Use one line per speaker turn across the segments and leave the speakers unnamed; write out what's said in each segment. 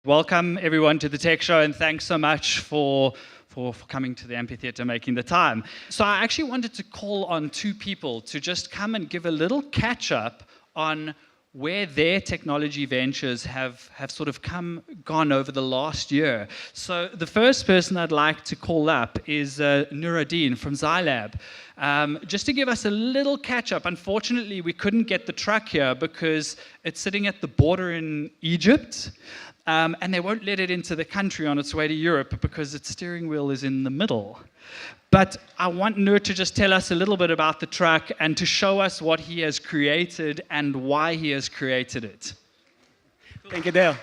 Welcome everyone to the Tech Show, and thanks so much for coming to the amphitheater, making the time. So I actually wanted to call on two people to just come and give a little catch up on where their technology ventures have sort of gone over the last year. So the first person I'd like to call up is Nuruddin from Zylab. Just to give us a little catch up. Unfortunately, we couldn't get the truck here because it's sitting at the border in Egypt. And they won't let it into the country on its way to Europe because its steering wheel is in the middle. But I want Nur to just tell us a little bit about the truck and to show us what he has created and why he has created it.
Thank you, Dale.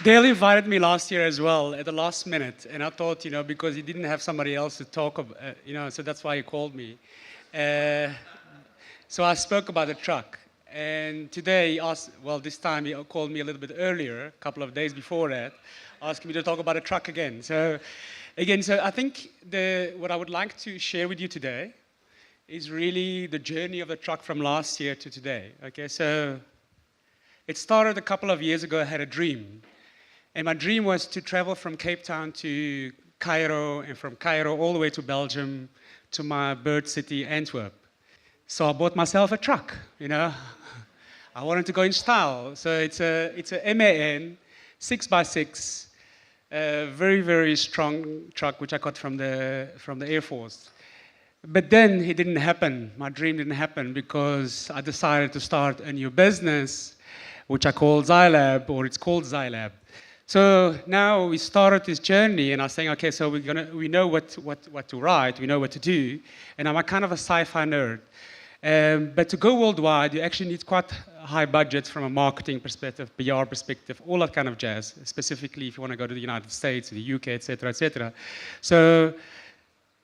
Dale invited me last year as well at the last minute, and I thought, because he didn't have somebody else to talk about, so that's why he called me. So I spoke about the truck. And today, this time he called me a little bit earlier, a couple of days before that, asking me to talk about a truck again. So I think what I would like to share with you today is really the journey of the truck from last year to today. Okay, so it started a couple of years ago. I had a dream. And my dream was to travel from Cape Town to Cairo, and from Cairo all the way to Belgium, to my bird city, Antwerp. So I bought myself a truck, I wanted to go in style. So it's a MAN 6x6, very, very strong truck, which I got from the Air Force. But then it didn't happen. My dream didn't happen because I decided to start a new business, which I call Zylab, or it's called Zylab. So now we started this journey, and I was saying, okay, so we know what to write, we know what to do, and I'm a kind of a sci-fi nerd. But to go worldwide, you actually need quite high budgets from a marketing perspective, PR perspective, all that kind of jazz, specifically if you want to go to the United States, the UK, et cetera, et cetera. So,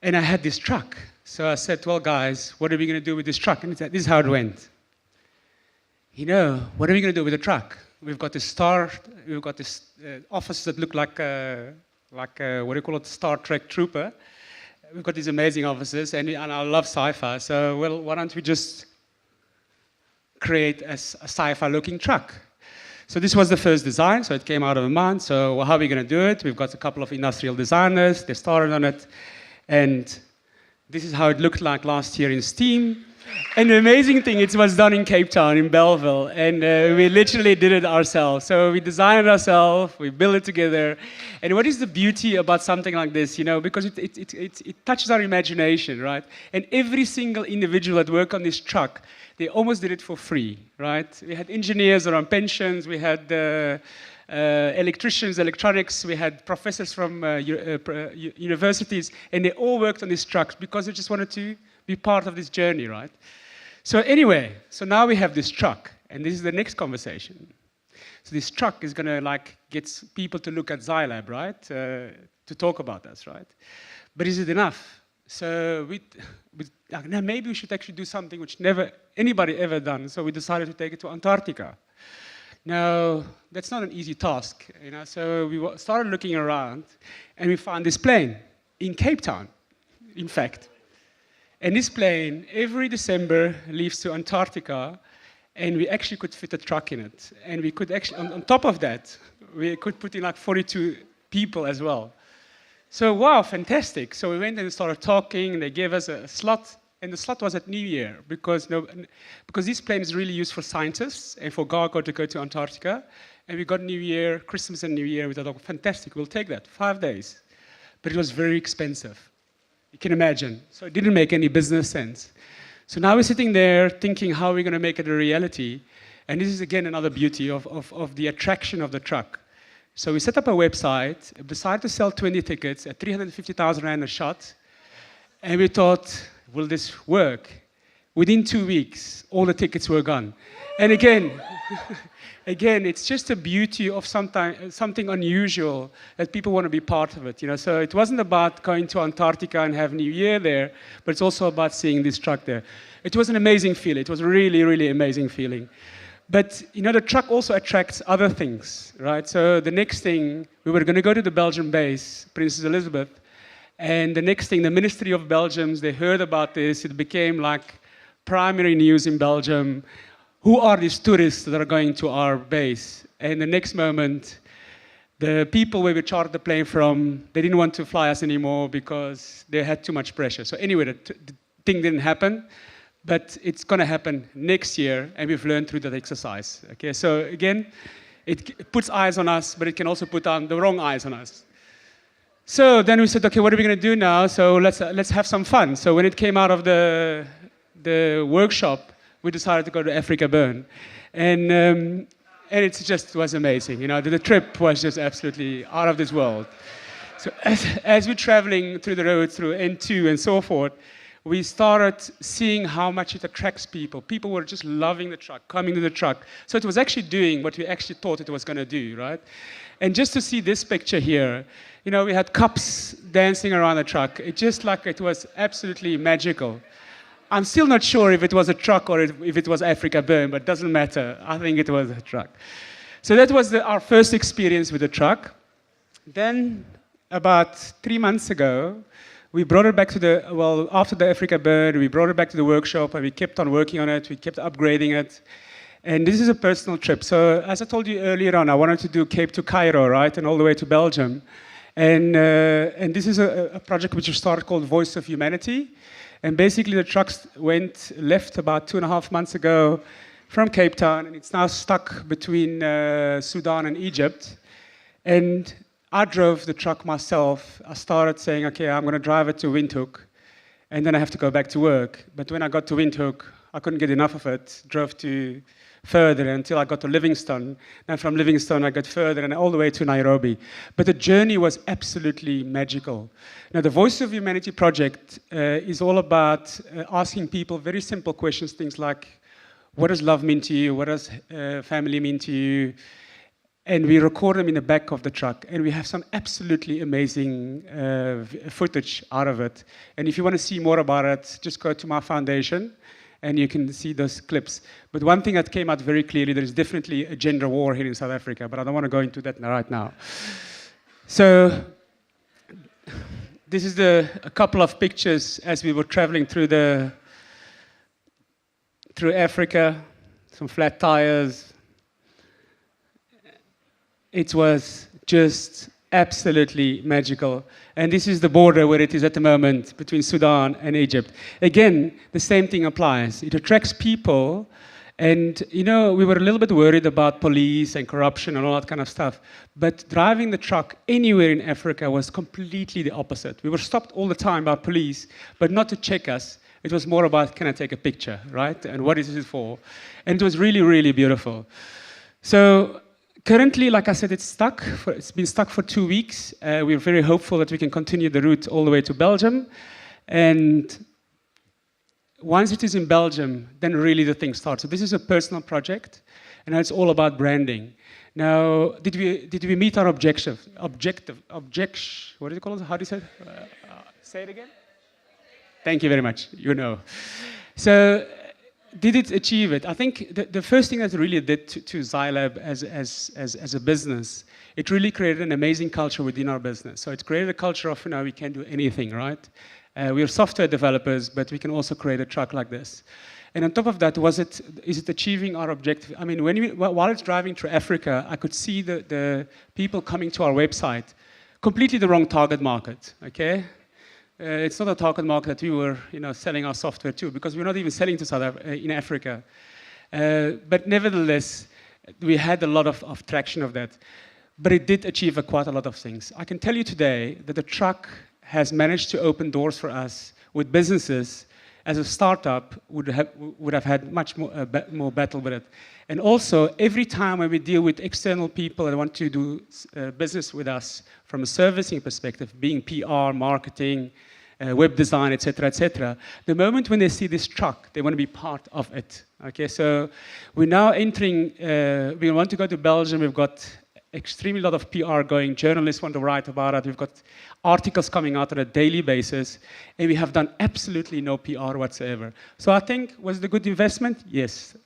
and I had this truck. So I said, well, guys, what are we going to do with this truck? And this is how it went. What are we going to do with the truck? We've got this office that look like what do you call it, Star Trek trooper. We've got these amazing offices, and I love sci-fi. So, well, why don't we just create a sci-fi looking truck? So this was the first design. So it came out of a mind. So how are we going to do it? We've got a couple of industrial designers. They started on it, and this is how it looked like last year in Steam. And the amazing thing, it was done in Cape Town, in Bellville, and we literally did it ourselves. So we designed it ourselves, we built it together. And what is the beauty about something like this, because it touches our imagination, right? And every single individual that worked on this truck, they almost did it for free, right? We had engineers that are on pensions, we had electricians, electronics, we had professors from universities, and they all worked on these trucks because they just wanted to be part of this journey, right? So anyway, so now we have this truck, and this is the next conversation. So this truck is going to get people to look at Zylab, right? To talk about us, right? But is it enough? So now maybe we should actually do something which never anybody ever done. So we decided to take it to Antarctica. Now, that's not an easy task, So we started looking around, and we found this plane in Cape Town, in fact. And this plane, every December, leaves to Antarctica, and we actually could fit a truck in it. And we could actually, on top of that, we could put in 42 people as well. So, wow, fantastic. So we went and started talking, and they gave us a slot, and the slot was at New Year, because this plane is really used for scientists and for cargo to go to Antarctica. And we got New Year, Christmas and New Year. We thought, oh, fantastic, we'll take that, 5 days. But it was very expensive. You can imagine. So it didn't make any business sense. So now we're sitting there thinking how we're going to make it a reality. And this is, again, another beauty of the attraction of the truck. So we set up a website, decided to sell 20 tickets at 350,000 Rand a shot. And we thought, will this work? Within 2 weeks, all the tickets were gone. And again, it's just a beauty of something unusual that people want to be part of it. So it wasn't about going to Antarctica and have New Year there, but it's also about seeing this truck there. It was an amazing feeling. It was a really, really amazing feeling. But the truck also attracts other things, right? So the next thing, we were going to go to the Belgian base, Princess Elizabeth, and the next thing, the Ministry of Belgium, they heard about this. It became like primary news in Belgium. who are these tourists that are going to our base? And the next moment, the people where we chartered the plane from, they didn't want to fly us anymore because they had too much pressure. So anyway, the thing didn't happen, but it's going to happen next year, and we've learned through that exercise. Okay, so again, it puts eyes on us, but it can also put on the wrong eyes on us. So then we said, okay, what are we going to do now? So let's have some fun. So when it came out of the workshop, we decided to go to Africa Burn, and it just was amazing. You know, the trip was just absolutely out of this world. So as we're traveling through the road, through N2 and so forth, we started seeing how much it attracts people. People were just loving the truck, coming to the truck. So it was actually doing what we actually thought it was going to do, right? And just to see this picture here, you know, we had cups dancing around the truck. It just like it was absolutely magical. I'm still not sure if it was a truck or if it was Africa Burn, but it doesn't matter. I think it was a truck. So that was our first experience with the truck. Then, about 3 months ago, we brought it back to after the Africa Burn, we brought it back to the workshop, and we kept on working on it. We kept upgrading it. And this is a personal trip. So as I told you earlier on, I wanted to do Cape to Cairo, right, and all the way to Belgium. And this is a project which we started called Voice of Humanity. And basically, the trucks left about 2.5 months ago from Cape Town, and it's now stuck between Sudan and Egypt. And I drove the truck myself. I started saying, okay, I'm going to drive it to Windhoek, and then I have to go back to work. But when I got to Windhoek, I couldn't get enough of it. Drove further until I got to Livingstone. And from Livingstone, I got further and all the way to Nairobi. But the journey was absolutely magical. Now, the Voice of Humanity project is all about asking people very simple questions, things like, what does love mean to you? What does family mean to you? And we record them in the back of the truck. And we have some absolutely amazing footage out of it. And if you want to see more about it, just go to my foundation, and you can see those clips. But one thing that came out very clearly, there is definitely a gender war here in South Africa, but I don't want to go into that right now. So this is a couple of pictures as we were traveling through Africa, some flat tires. It was just absolutely magical. And this is the border where it is at the moment between Sudan and Egypt. Again, the same thing applies. It attracts people. And, you know, we were a little bit worried about police and corruption and all that kind of stuff. But driving the truck anywhere in Africa was completely the opposite. We were stopped all the time by police, but not to check us. It was more about, can I take a picture, right? And what is this for? And it was really, really beautiful. So currently, like I said, it's been stuck for 2 weeks. We're very hopeful that we can continue the route all the way to Belgium. And once it is in Belgium, then really the thing starts. So this is a personal project, and it's all about branding. Now, did we meet our objective? What do you call it? How do you say it? Say it again? Thank you very much. You know. So, did it achieve it? I think the first thing that it really did to Zylab as a business, it really created an amazing culture within our business. So it created a culture of, you know, we can do anything, right? We are software developers, but we can also create a truck like this. And on top of that, is it achieving our objective? I mean, while it's driving through Africa, I could see the people coming to our website, completely the wrong target market, okay? It's not a target market that we were, you know, selling our software to, because we're not even selling to in Africa. But nevertheless, we had a lot of traction of that. But it did achieve quite a lot of things. I can tell you today that the truck has managed to open doors for us with businesses. As a startup, would have had much more battle with it. And also, every time when we deal with external people that want to do business with us from a servicing perspective, being PR, marketing, web design, etc., the moment when they see this truck, they want to be part of it. Okay, so we're now entering, we want to go to Belgium. We've got extremely lot of PR going. Journalists want to write about it. We've got articles coming out on a daily basis, and we have done absolutely no PR whatsoever. So I think, was it a good investment? Yes.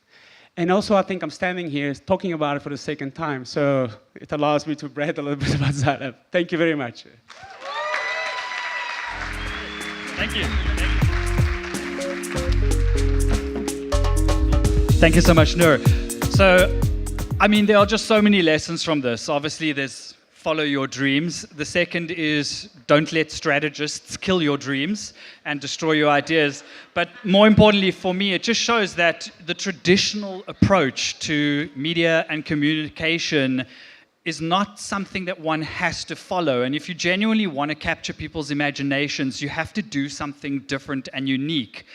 And also, I think I'm standing here talking about it for the second time, so it allows me to brag a little bit about Zylab. Thank you very much.
Thank you. Thank you so much, Noor. So, I mean, there are just so many lessons from this. Obviously, there's follow your dreams. The second is don't let strategists kill your dreams and destroy your ideas. But more importantly for me, it just shows that the traditional approach to media and communication is not something that one has to follow. And if you genuinely want to capture people's imaginations, you have to do something different and unique.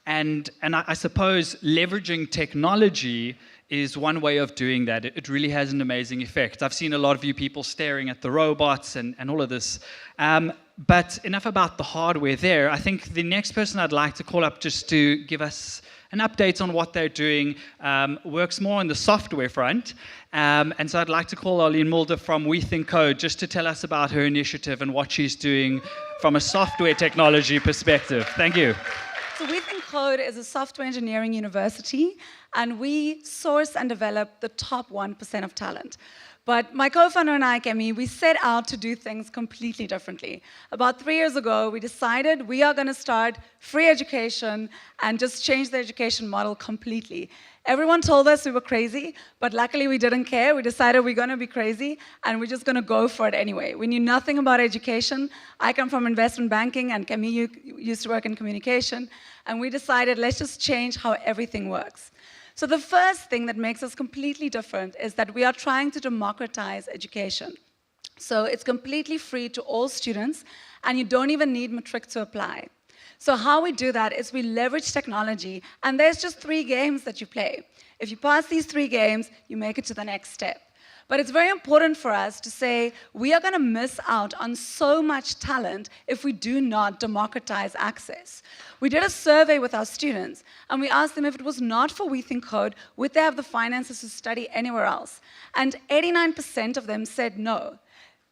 And I suppose leveraging technology is one way of doing that. It really has an amazing effect. I've seen a lot of you people staring at the robots and all of this. But enough about the hardware there. I think the next person I'd like to call up just to give us an update on what they're doing works more on the software front. And so I'd like to call Arlene Mulder from We Think Code just to tell us about her initiative and what she's doing from a software technology perspective. Thank you.
So We Think Code is a software engineering university, and we source and develop the top 1% of talent. But my co-founder and I, Kemi, we set out to do things completely differently. About 3 years ago, we decided we are going to start free education and just change the education model completely. Everyone told us we were crazy, but luckily we didn't care. We decided we're going to be crazy, and we're just going to go for it anyway. We knew nothing about education. I come from investment banking, and Kemi used to work in communication. And we decided, let's just change how everything works. So the first thing that makes us completely different is that we are trying to democratize education. So it's completely free to all students, and you don't even need matric to apply. So how we do that is we leverage technology, and there's just 3 games that you play. If you pass these 3 games, you make it to the next step. But it's very important for us to say we are going to miss out on so much talent if we do not democratize access. We did a survey with our students, and we asked them if it was not for We Think Code, would they have the finances to study anywhere else? And 89% of them said no.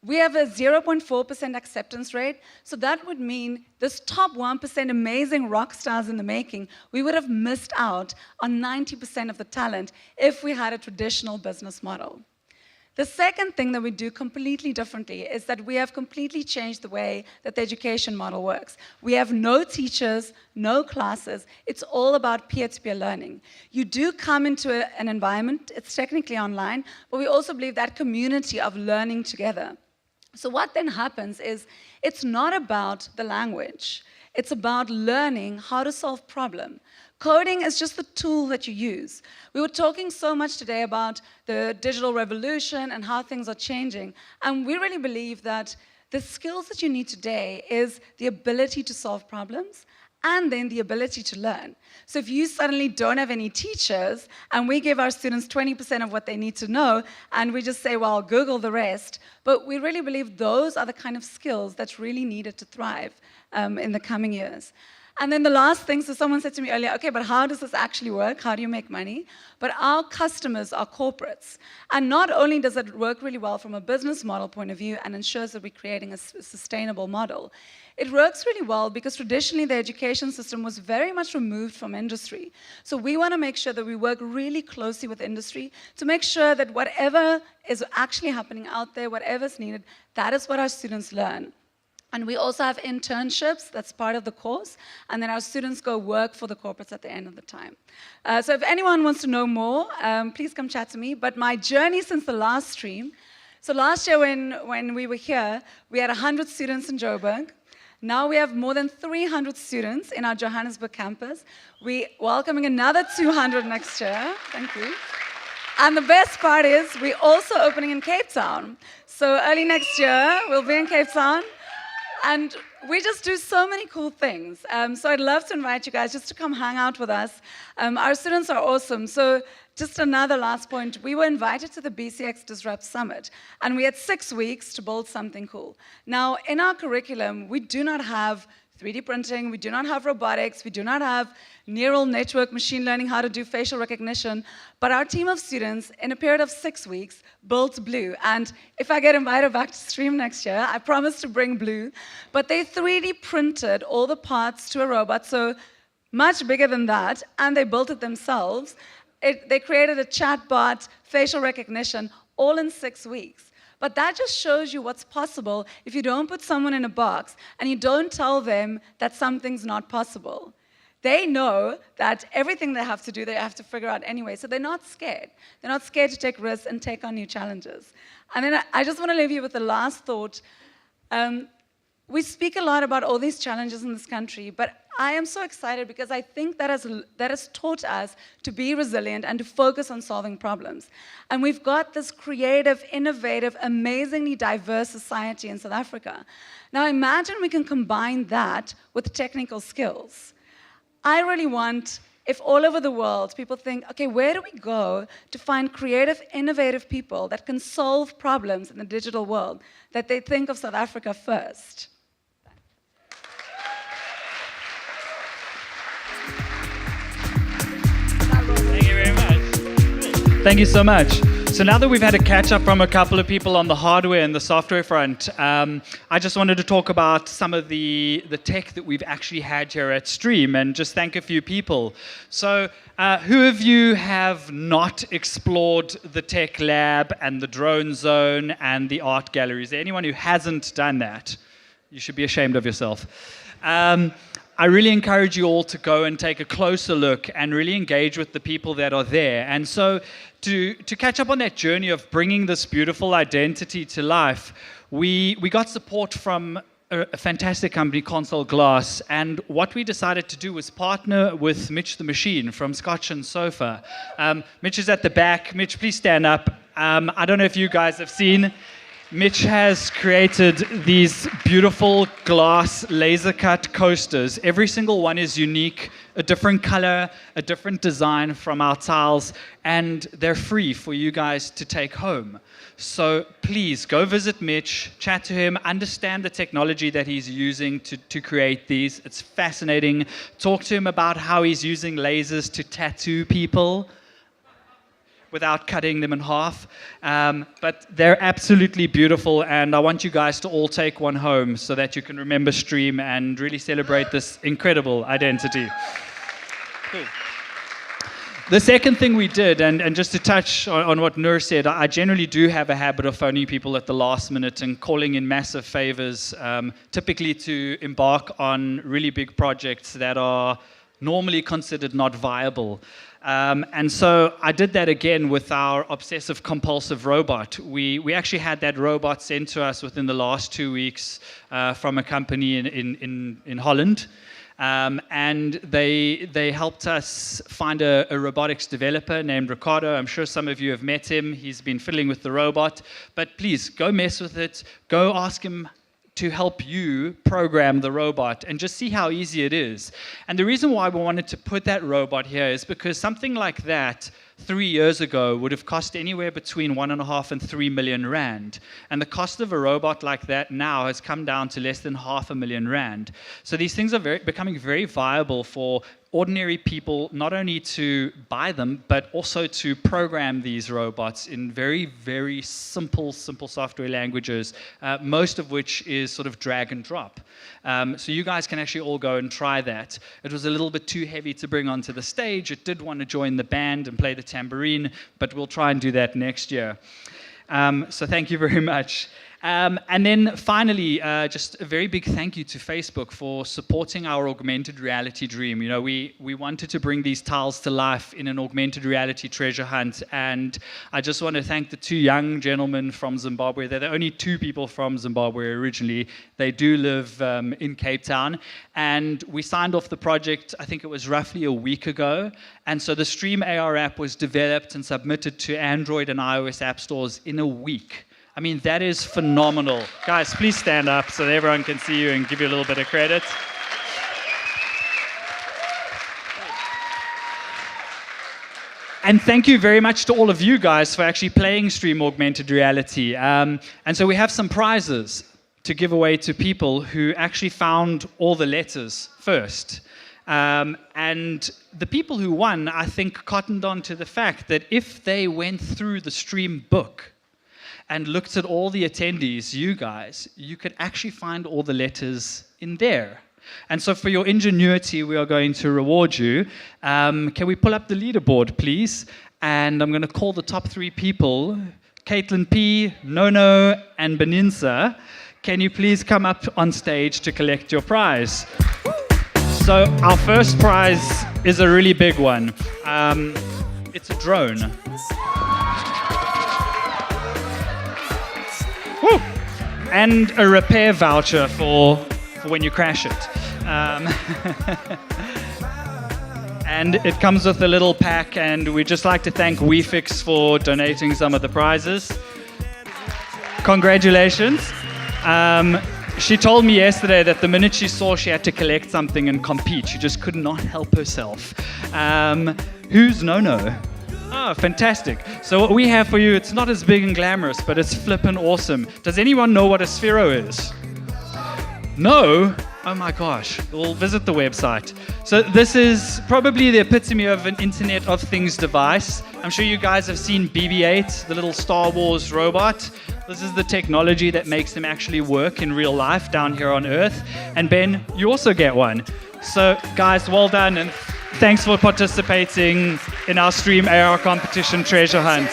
We have a 0.4% acceptance rate, so that would mean this top 1% amazing rock stars in the making, we would have missed out on 90% of the talent if we had a traditional business model. The second thing that we do completely differently is that we have completely changed the way that the education model works. We have no teachers, no classes. It's all about peer-to-peer learning. You do come into an environment, it's technically online, but we also believe that community of learning together. So what then happens is it's not about the language. It's about learning how to solve problems. Coding is just the tool that you use. We were talking so much today about the digital revolution and how things are changing, and we really believe that the skills that you need today is the ability to solve problems and then the ability to learn. So if you suddenly don't have any teachers and we give our students 20% of what they need to know and we just say, well, Google the rest, but we really believe those are the kind of skills that's really needed to thrive in the coming years. And then the last thing, so someone said to me earlier, okay, but how does this actually work? How do you make money? But our customers are corporates. And not only does it work really well from a business model point of view and ensures that we're creating a sustainable model, it works really well because traditionally the education system was very much removed from industry. So we want to make sure that we work really closely with industry to make sure that whatever is actually happening out there, whatever's needed, that is what our students learn. And we also have internships, that's part of the course, and then our students go work for the corporates at the end of the time. So if anyone wants to know more, please come chat to me. But my journey since the last stream, so last year when we were here, we had 100 students in Joburg. Now we have more than 300 students in our Johannesburg campus. We're welcoming another 200 next year, thank you. And the best part is we're also opening in Cape Town. So early next year, we'll be in Cape Town. And we just do so many cool things. So I'd love to invite you guys just to come hang out with us. Our students are awesome. So just another last point, we were invited to the BCX Disrupt Summit, and we had 6 weeks to build something cool. Now, in our curriculum, we do not have 3D printing, we do not have robotics, we do not have neural network machine learning, how to do facial recognition, but our team of students, in a period of 6 weeks, built Blue. And if I get invited back to stream next year, I promise to bring Blue. But they 3D printed all the parts to a robot, so much bigger than that, and they built it themselves. They created a chatbot, facial recognition, all in 6 weeks. But that just shows you what's possible if you don't put someone in a box and you don't tell them that something's not possible. they know that everything they have to do, they have to figure out anyway. So they're not scared. They're not scared to take risks and take on new challenges. And then I just want to leave you with the last thought. We speak a lot about all these challenges in this country, but I am so excited because I think that has taught us to be resilient and to focus on solving problems. And we've got this creative, innovative, amazingly diverse society in South Africa. Now imagine we can combine that with technical skills. I really want, if all over the world people think, okay, where do we go to find creative, innovative people that can solve problems in the digital world, that they think of South Africa first.
Thank you very much. Thank you so much. So now that we've had a catch up from a couple of people on the hardware and the software front, I just wanted to talk about some of the tech that we've actually had here at Stream and just thank a few people. So who of you have not explored the tech lab and the drone zone and the art gallery? Is there anyone who hasn't done that? You should be ashamed of yourself. I really encourage you all to go and take a closer look and really engage with the people that are there. And so to catch up on that journey of bringing this beautiful identity to life, we got support from a fantastic company, Console Glass, and what we decided to do was partner with Mitch the Machine from Scotch and Sofa. Mitch is at the back. Mitch, please stand up. I don't know if you guys have seen. Mitch has created these beautiful glass laser cut coasters. Every single one is unique, a different color, a different design from our tiles, and they're free for you guys to take home. So please go visit Mitch, chat to him, understand the technology that he's using to create these. It's fascinating. Talk to him about how he's using lasers to tattoo people without cutting them in half. But they're absolutely beautiful, and I want you guys to all take one home so that you can remember Stream and really celebrate this incredible identity. Cool. The second thing we did, and just to touch on what Nur said, I generally do have a habit of phoning people at the last minute and calling in massive favors, typically to embark on really big projects that are normally considered not viable. And so I did that again with our obsessive compulsive robot. We actually had that robot sent to us within the last 2 weeks from a company in Holland. And they helped us find a robotics developer named Ricardo. I'm sure some of you have met him. He's been fiddling with the robot. But please, go mess with it. Go ask him to help you program the robot and just see how easy it is. And the reason why we wanted to put that robot here is because something like that 3 years ago would have cost anywhere between 1.5 and 3 million rand. And the cost of a robot like that now has come down to less than 500,000 rand. So these things are becoming very viable for ordinary people, not only to buy them, but also to program these robots in very, very simple software languages, most of which is sort of drag and drop. So you guys can actually all go and try that. It was a little bit too heavy to bring onto the stage. It did want to join the band and play the tambourine, but we'll try and do that next year. So thank you very much. And then finally, just a very big thank you to Facebook for supporting our augmented reality dream. You know, we wanted to bring these tiles to life in an augmented reality treasure hunt, and I just want to thank the two young gentlemen from Zimbabwe. They're the only two people from Zimbabwe originally. They do live in Cape Town, and we signed off the project, I think it was roughly a week ago, and so the Stream AR app was developed and submitted to Android and iOS app stores in a week. I mean, that is phenomenal. Guys, please stand up so that everyone can see you and give you a little bit of credit. And thank you very much to all of you guys for actually playing Stream Augmented Reality. And so we have some prizes to give away to people who actually found all the letters first. And the people who won, I think, cottoned on to the fact that if they went through the Stream book and looked at all the attendees, you guys, you could actually find all the letters in there. And so for your ingenuity, we are going to reward you. Can we pull up the leaderboard, please? And I'm going to call the top 3 people, Caitlin P., Nono, and Beninsa. Can you please come up on stage to collect your prize? So our first prize is a really big one. It's a drone. Woo! And a repair voucher for when you crash it. And it comes with a little pack, and we'd just like to thank WeFix for donating some of the prizes. Congratulations. She told me yesterday that the minute she saw she had to collect something and compete, she just could not help herself. Who's Nono? Oh, fantastic. So what we have for you, it's not as big and glamorous, but it's flippin' awesome. Does anyone know what a Sphero is? No? Oh my gosh. We'll visit the website. So this is probably the epitome of an Internet of Things device. I'm sure you guys have seen BB-8, the little Star Wars robot. This is the technology that makes them actually work in real life down here on Earth. And Ben, you also get one. So guys, well done, and thanks for participating in our Stream AR competition treasure hunt.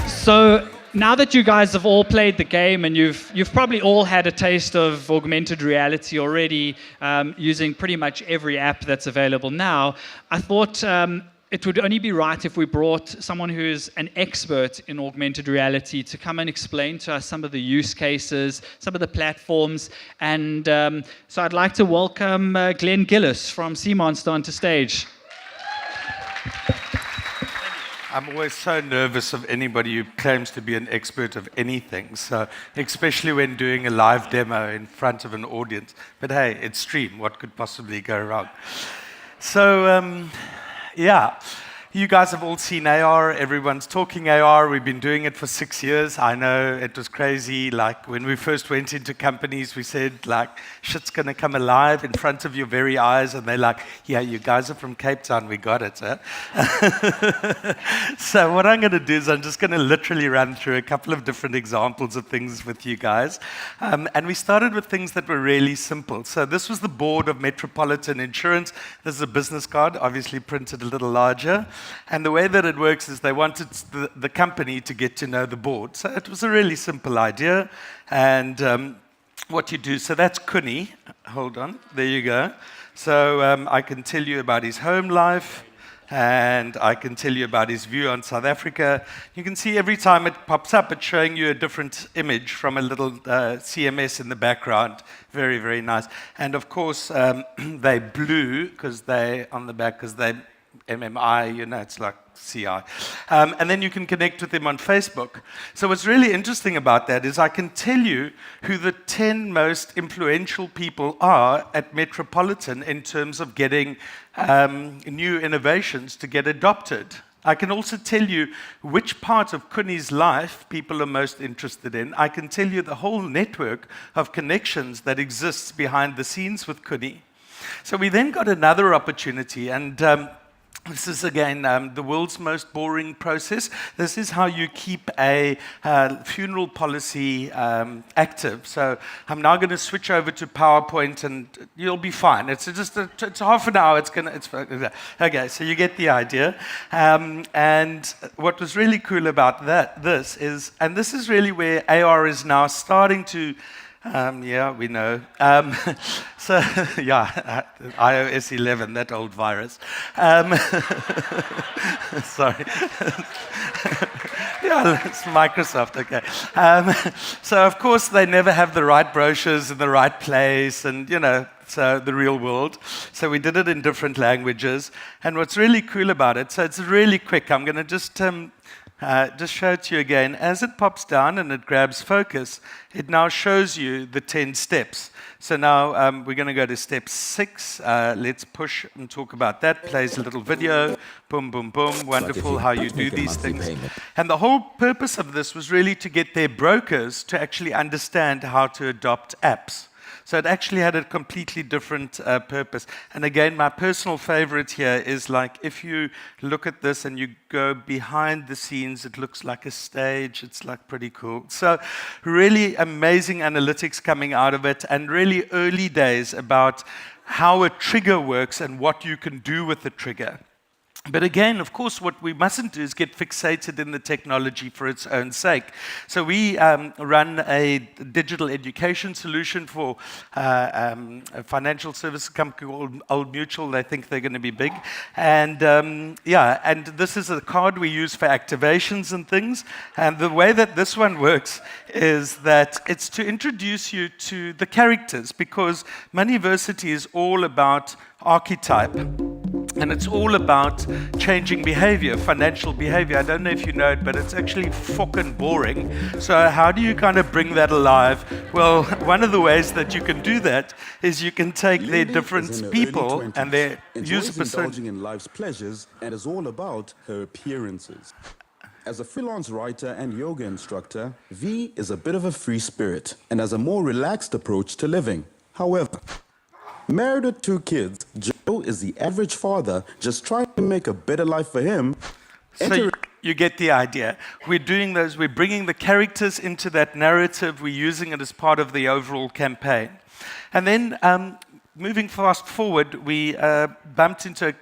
So now that you guys have all played the game, and you've probably all had a taste of augmented reality already, using pretty much every app that's available now, I thought it would only be right if we brought someone who's an expert in augmented reality to come and explain to us some of the use cases, some of the platforms. And so I'd like to welcome Glenn Gillis from SeaMonster onto stage.
I'm always so nervous of anybody who claims to be an expert of anything, so especially when doing a live demo in front of an audience. But hey, it's Stream. What could possibly go wrong? So, yeah, you guys have all seen AR. Everyone's talking AR. We've been doing it for 6 years. I know it was crazy. Like when we first went into companies, we said like, shit's gonna come alive in front of your very eyes, and they're like, yeah, you guys are from Cape Town. We got it, huh? So what I'm gonna do is I'm just gonna literally run through a couple of different examples of things with you guys. And we started with things that were really simple. So this was the board of Metropolitan Insurance. This is a business card, obviously printed a little larger. And the way that it works is they wanted the company to get to know the board. So it was a really simple idea. And what you do, so that's Kuni. Hold on, there you go. So I can tell you about his home life, and I can tell you about his view on South Africa. You can see every time it pops up, it's showing you a different image from a little CMS in the background. Very, very nice. And of course, they blue because they on the back because they MMI, you know, it's like CI. And then you can connect with them on Facebook. So what's really interesting about that is I can tell you who the 10 most influential people are at Metropolitan in terms of getting new innovations to get adopted. I can also tell you which part of Kuni's life people are most interested in. I can tell you the whole network of connections that exists behind the scenes with Kuni. So we then got another opportunity, and this is, again, the world's most boring process. This is how you keep a funeral policy active. So I'm now going to switch over to PowerPoint, and you'll be fine. It's just it's half an hour. Okay, so you get the idea. And what was really cool about this is, and this is really where AR is now starting to. Yeah, we know. So, yeah, iOS 11, that old virus. Sorry. Yeah, it's Microsoft, okay. So, of course, they never have the right brochures in the right place, and, you know, so the real world. So we did it in different languages. And what's really cool about it, so it's really quick. I'm going to just show it to you again. As it pops down and it grabs focus, it now shows you the 10 steps. So now we're going to go to step 6. Let's push and talk about that. Plays a little video. Boom, boom, boom. Wonderful how you do these things. And the whole purpose of this was really to get their brokers to actually understand how to adopt apps. So it actually had a completely different purpose. And again, my personal favorite here is like if you look at this and you go behind the scenes, it looks like a stage. It's like pretty cool. So really amazing analytics coming out of it, and really early days about how a trigger works and what you can do with the trigger. But again, of course, what we mustn't do is get fixated in the technology for its own sake. So we run a digital education solution for a financial services company called Old Mutual. They think they're going to be big. And and this is a card we use for activations and things. And the way that this one works is that it's to introduce you to the characters, because Moneyversity is all about archetype. And it's all about changing behavior, financial behavior. I don't know if you know it, but it's actually fucking boring. So how do you kind of bring that alive? Well, one of the ways that you can do that is you can take their different people and their user persona.
Indulging in life's pleasures and is all about her appearances. As a freelance writer and yoga instructor, V is a bit of a free spirit and has a more relaxed approach to living. However, married with 2 kids, Joe is the average father just trying to make a better life for him.
So you get the idea. We're doing those, we're bringing the characters into that narrative, we're using it as part of the overall campaign. And then moving fast forward, we bumped into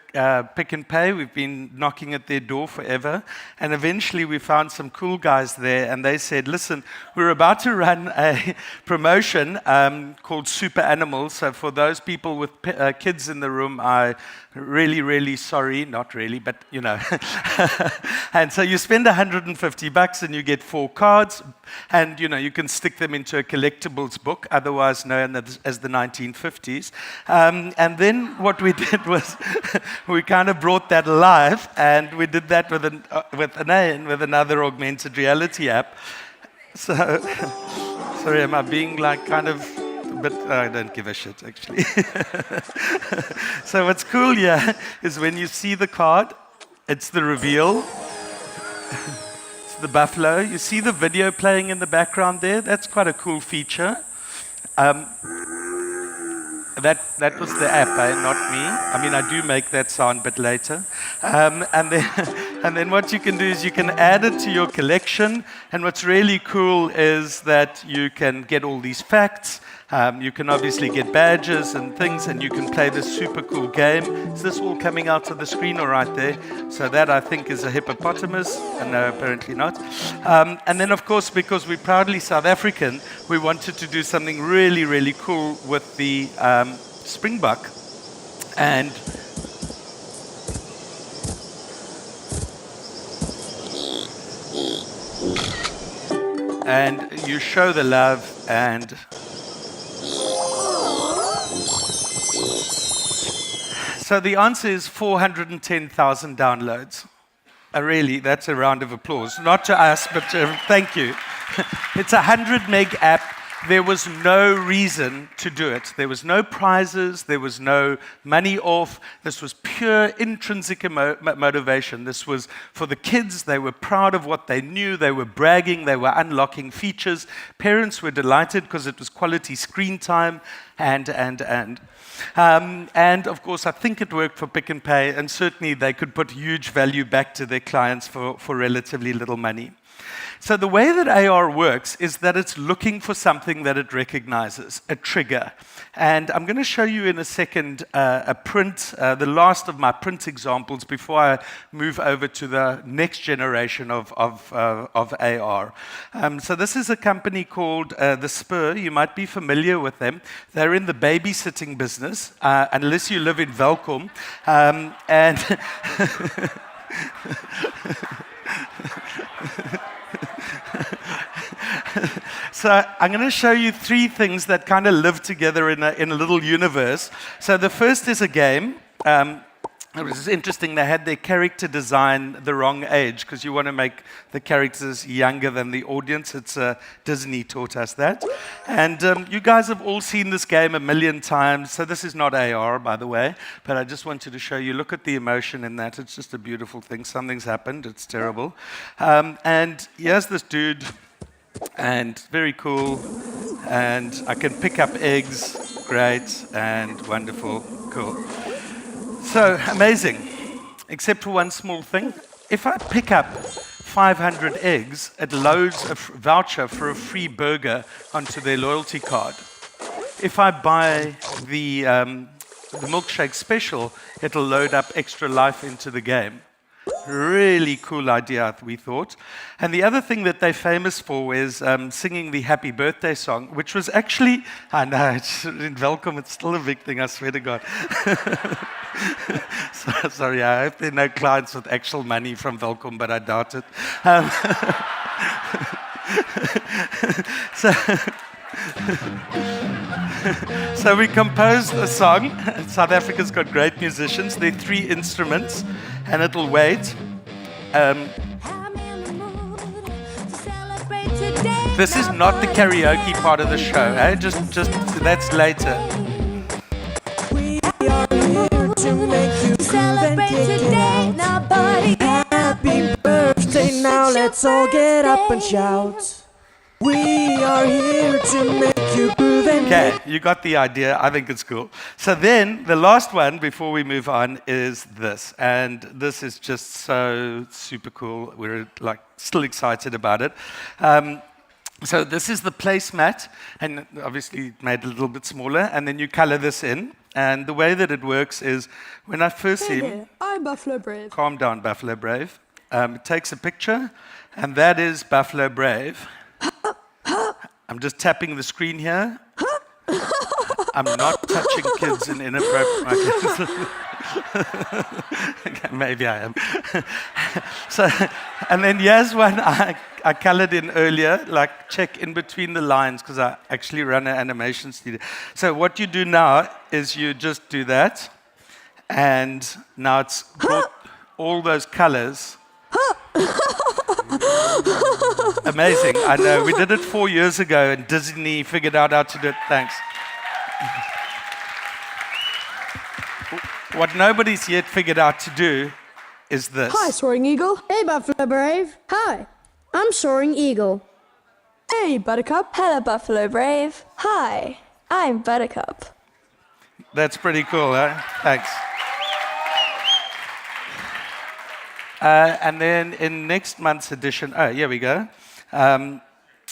Pick n Pay. We've been knocking at their door forever. And eventually we found some cool guys there, and they said, listen, we're about to run a promotion called Super Animals. So for those people with kids in the room, I really sorry, not really, but you know. And so you spend $150 and you get 4 cards, and you know, you can stick them into a collectibles book, otherwise known as the 1950s. And then what we did was we kind of brought that alive, and we did that with another augmented reality app. So, sorry, am I being like kind of, but I don't give a shit actually. So what's cool here is when you see the card, it's the reveal. It's the buffalo. You see the video playing in the background there? That's quite a cool feature. That was the app, not me. I mean, I do make that sound a bit later. And then what you can do is you can add it to your collection. And what's really cool is that you can get all these facts. You can obviously get badges and things, and you can play this super cool game. Is this all coming out of the screen or right there? So that, I think, is a hippopotamus. No, apparently not. And then, of course, because we're proudly South African, we wanted to do something really cool with the Springbok. And you show the love, and so the answer is 410,000 downloads. Really, that's a round of applause. Not to us, but thank you. It's a 100 meg app. There was no reason to do it. There was no prizes. There was no money off. This was pure intrinsic motivation. This was for the kids. They were proud of what they knew. They were bragging. They were unlocking features. Parents were delighted because it was quality screen time and of course, I think it worked for Pick n Pay, and certainly they could put huge value back to their clients for relatively little money. So the way that AR works is that it's looking for something that it recognizes, a trigger. And I'm going to show you in a second a print, the last of my print examples before I move over to the next generation of AR. So this is a company called The Spur. You might be familiar with them. They're in the babysitting business, unless you live in Welkom. So I'm going to show you 3 things that kind of live together in a little universe. So the first is a game. It was interesting, they had their character design the wrong age, because you want to make the characters younger than the audience. It's Disney taught us that. And you guys have all seen this game a million times, so this is not AR, by the way, but I just wanted to show you, look at the emotion in that. It's just a beautiful thing. Something's happened. It's terrible. And here's this dude, and very cool, and I can pick up eggs. Great and wonderful. Cool. So, amazing, except for one small thing. If I pick up 500 eggs, it loads a voucher for a free burger onto their loyalty card. If I buy the the milkshake special, it'll load up extra life into the game. Really cool idea, we thought. And the other thing that they're famous for is singing the happy birthday song, which was actually, I know, it's, in Welkom, it's still a big thing, I swear to God. Sorry, I hope there are no clients with actual money from Welkom, but I doubt it. So we composed a song, and South Africa's got great musicians. There are 3 instruments, and it'll wait. This is not the karaoke part of the show, eh? Just that's later.
We are here to make you celebrate today. Now, buddy, happy birthday! Now let's all get up and shout. We are here to make you groove and
Okay, you got the idea. I think it's cool. So then, the last one before we move on is this, and this is just so super cool. We're like still excited about it. So this is the placemat, and obviously made a little bit smaller, and then you color this in. And the way that it works is, when I first see him,
I'm Buffalo Brave.
calm down, Buffalo Brave. It takes a picture, and that is Buffalo Brave. I'm just tapping the screen here. I'm not touching kids in inappropriate. Okay, maybe I am. So, and then here's one I colored in earlier, like check in between the lines, because I actually run an animation studio. So what you do now is you just do that, and now it's brought all those colors. Amazing. I know. We did it 4 years ago, and Disney figured out how to do it. Thanks. What nobody's yet figured out to do is this.
Hi, Soaring Eagle.
Hey, Buffalo Brave. Hi, I'm Soaring Eagle.
Hey, Buttercup.
Hello, Buffalo Brave. Hi, I'm Buttercup.
That's pretty cool, huh? Thanks. And then in next month's edition, here we go.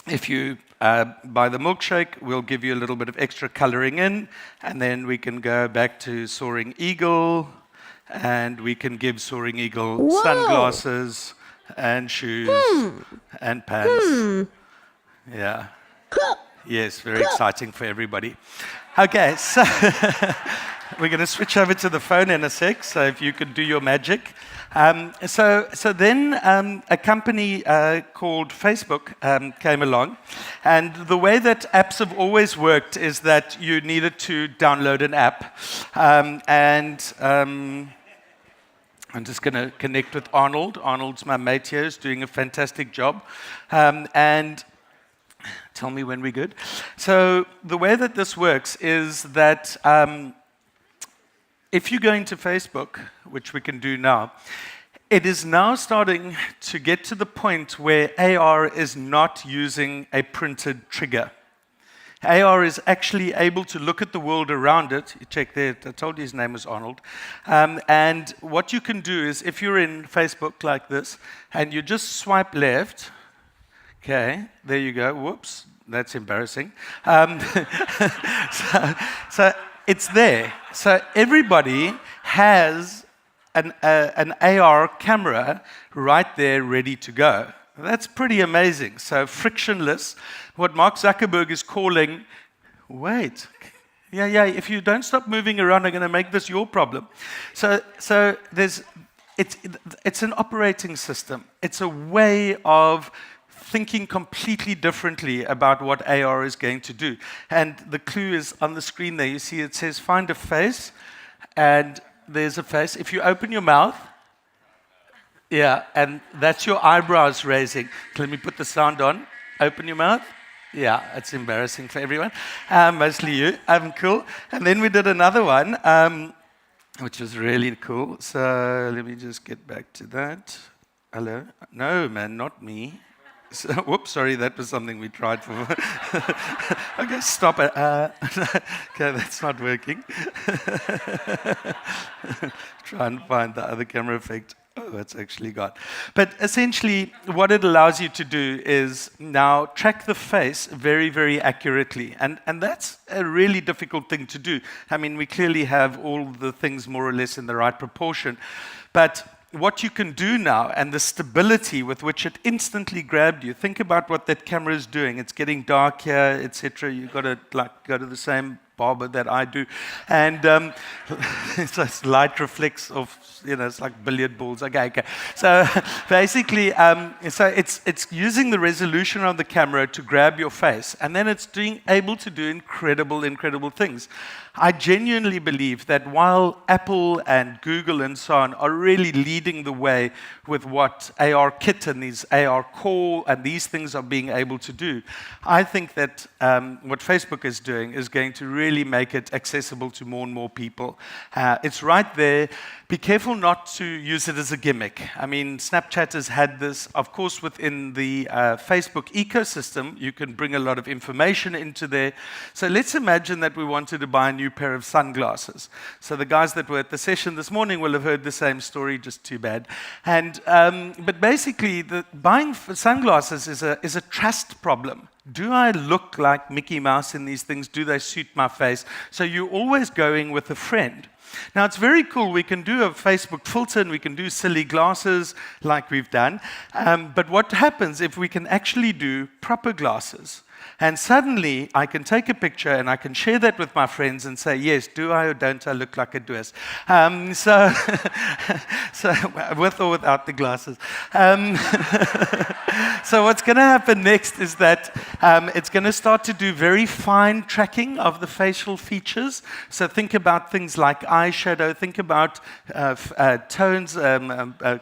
If you buy the milkshake, we'll give you a little bit of extra coloring in, and then we can go back to Soaring Eagle, and we can give Soaring Eagle sunglasses and shoes and pants. Yeah. Yes, very exciting for everybody. Okay, so we're going to switch over to the phone in a sec, so if you could do your magic. So then a company called Facebook came along, and the way that apps have always worked is that you needed to download an app, I'm just going to connect with Arnold. Arnold's my mate here, who's doing a fantastic job, and tell me when we're good. So the way that this works is that if you go into Facebook, which we can do now, it is now starting to get to the point where AR is not using a printed trigger. AR is actually able to look at the world around it. You check there, I told you his name was Arnold. And what you can do is, if you're in Facebook like this, and you just swipe left, okay, there you go, whoops, that's embarrassing. So it's there. So everybody has an AR camera right there ready to go. That's pretty amazing. So frictionless, what Mark Zuckerberg is calling, wait, yeah, if you don't stop moving around, I'm going to make this your problem. So it's an operating system. It's a way of thinking completely differently about what AR is going to do. And the clue is on the screen there. You see it says find a face, and there's a face. If you open your mouth, yeah, and that's your eyebrows raising. Let me put the sound on. Open your mouth. Yeah, it's embarrassing for everyone, mostly you. Cool. And then we did another one, which was really cool. So let me just get back to that. Hello? No, man, not me. So, whoops, sorry, that was something we tried for. Okay, stop it. Okay, that's not working. Try and find the other camera effect. Oh, it's actually got. But essentially, what it allows you to do is now track the face very, very accurately. And that's a really difficult thing to do. I mean, we clearly have all the things more or less in the right proportion. But what you can do now and the stability with which it instantly grabbed you, think about what that camera is doing. It's getting dark here, etc. You've got to go to the same barber that I do. And it's a light reflex of, it's like billiard balls. Okay. So basically, so it's using the resolution of the camera to grab your face, and then it's able to do incredible things. I genuinely believe that while Apple and Google and so on are really leading the way with what ARKit and these AR Core and these things are being able to do, I think that what Facebook is doing is going to really make it accessible to more and more people. It's right there. Be careful not to use it as a gimmick. I mean, Snapchat has had this, of course, within the Facebook ecosystem. You can bring a lot of information into there. So let's imagine that we wanted to buy a new pair of sunglasses. So the guys that were at the session this morning will have heard the same story, just too bad. And but basically, buying sunglasses is a trust problem. Do I look like Mickey Mouse in these things? Do they suit my face? So you're always going with a friend. Now, it's very cool. We can do a Facebook filter and we can do silly glasses like we've done. But what happens if we can actually do proper glasses? And suddenly, I can take a picture and I can share that with my friends and say, yes, do I or don't I look like a Duas? So with or without the glasses. So what's going to happen next is that it's going to start to do very fine tracking of the facial features. So think about things like eyeshadow, think about tones,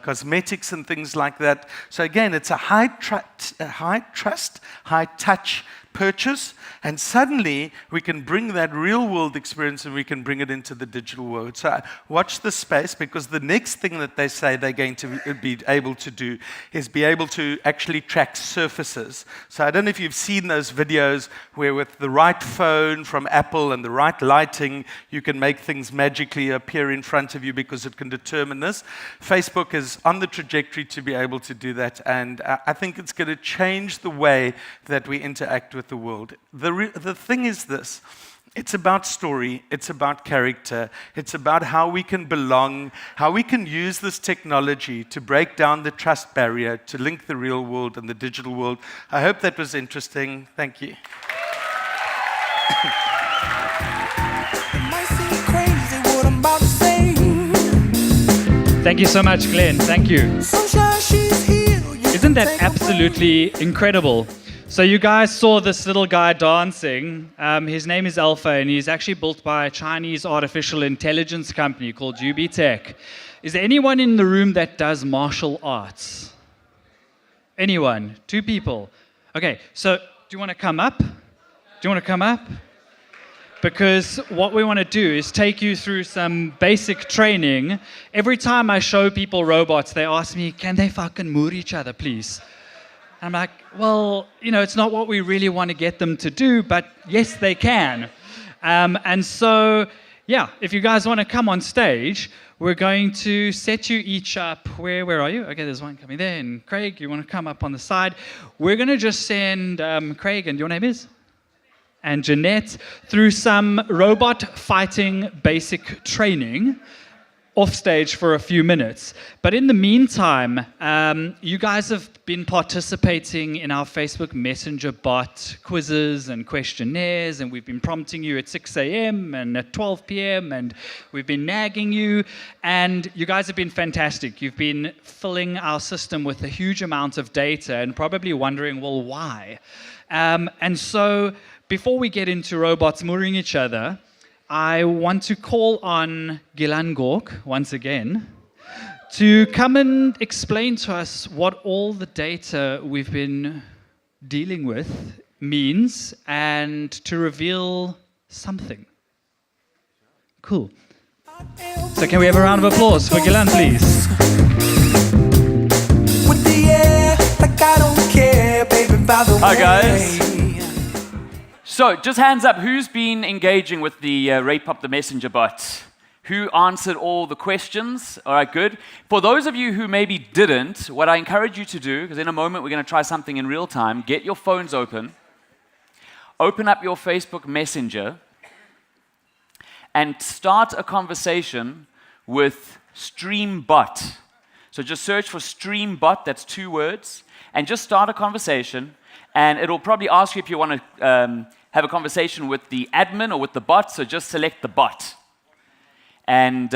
cosmetics and things like that. So again, it's a high trust, high touch purchase, and suddenly we can bring that real world experience and we can bring it into the digital world. So watch this space, because the next thing that they say they're going to be able to do is be able to actually track surfaces. So I don't know if you've seen those videos where with the right phone from Apple and the right lighting, you can make things magically appear in front of you because it can determine this. Facebook is on the trajectory to be able to do that, and I think it's going to change the way that we interact with the world. The thing is this: it's about story, it's about character, it's about how we can belong, how we can use this technology to break down the trust barrier, to link the real world and the digital world. I hope that was interesting. Thank you.
Thank you so much, Glenn. Thank you. Isn't that absolutely incredible? So you guys saw this little guy dancing. His name is Alpha, and he's actually built by a Chinese artificial intelligence company called UBTech. Is there anyone in the room that does martial arts? Anyone? 2 people. Okay, so do you want to come up? Do you want to come up? Because what we want to do is take you through some basic training. Every time I show people robots, they ask me, can they fucking move each other, please? I'm like, well, it's not what we really want to get them to do, but yes, they can. And so, yeah, if you guys want to come on stage, we're going to set you each up. Where are you? Okay, there's one coming there. And Craig, you want to come up on the side? We're going to just send Craig, and your name is? And Jeanette, through some robot fighting basic training off stage for a few minutes. But in the meantime, you guys have been participating in our Facebook Messenger bot quizzes and questionnaires, and we've been prompting you at 6 a.m. and at 12 p.m., and we've been nagging you, and you guys have been fantastic. You've been filling our system with a huge amount of data and probably wondering, well, why? And so before we get into robots mooring each other, I want to call on Gilan Gork once again to come and explain to us what all the data we've been dealing with means and to reveal something. Cool. So can we have a round of applause for Gilan, please?
Hi guys. So, just hands up, who's been engaging with the Rape Up the Messenger bot?
Who answered all the questions? All right, good. For those of you who maybe didn't, what I encourage you to do, because in a moment we're going to try something in real time, get your phones open up your Facebook Messenger, and start a conversation with StreamBot. So just search for StreamBot, that's 2 words, and just start a conversation, and it'll probably ask you if you want to have a conversation with the admin or with the bot, so just select the bot. And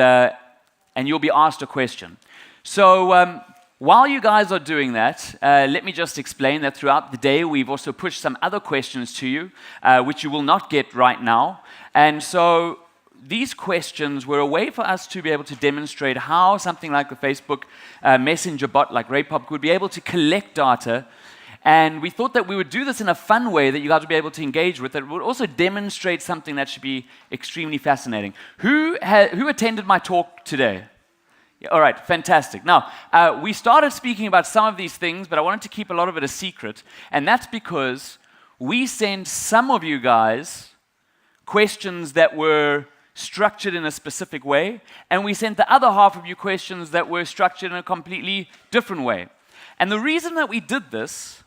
you'll be asked a question. So while you guys are doing that, let me just explain that throughout the day we've also pushed some other questions to you, which you will not get right now. And so these questions were a way for us to be able to demonstrate how something like the Facebook Messenger bot, like Raypop, would be able to collect data. And we thought that we would do this in a fun way that you guys would be able to engage with, that would also demonstrate something that should be extremely fascinating. Who attended my talk today? Yeah, all right, fantastic. Now, we started speaking about some of these things, but I wanted to keep a lot of it a secret. And that's because we sent some of you guys questions that were structured in a specific way, and we sent the other half of you questions that were structured in a completely different way. And the reason that we did this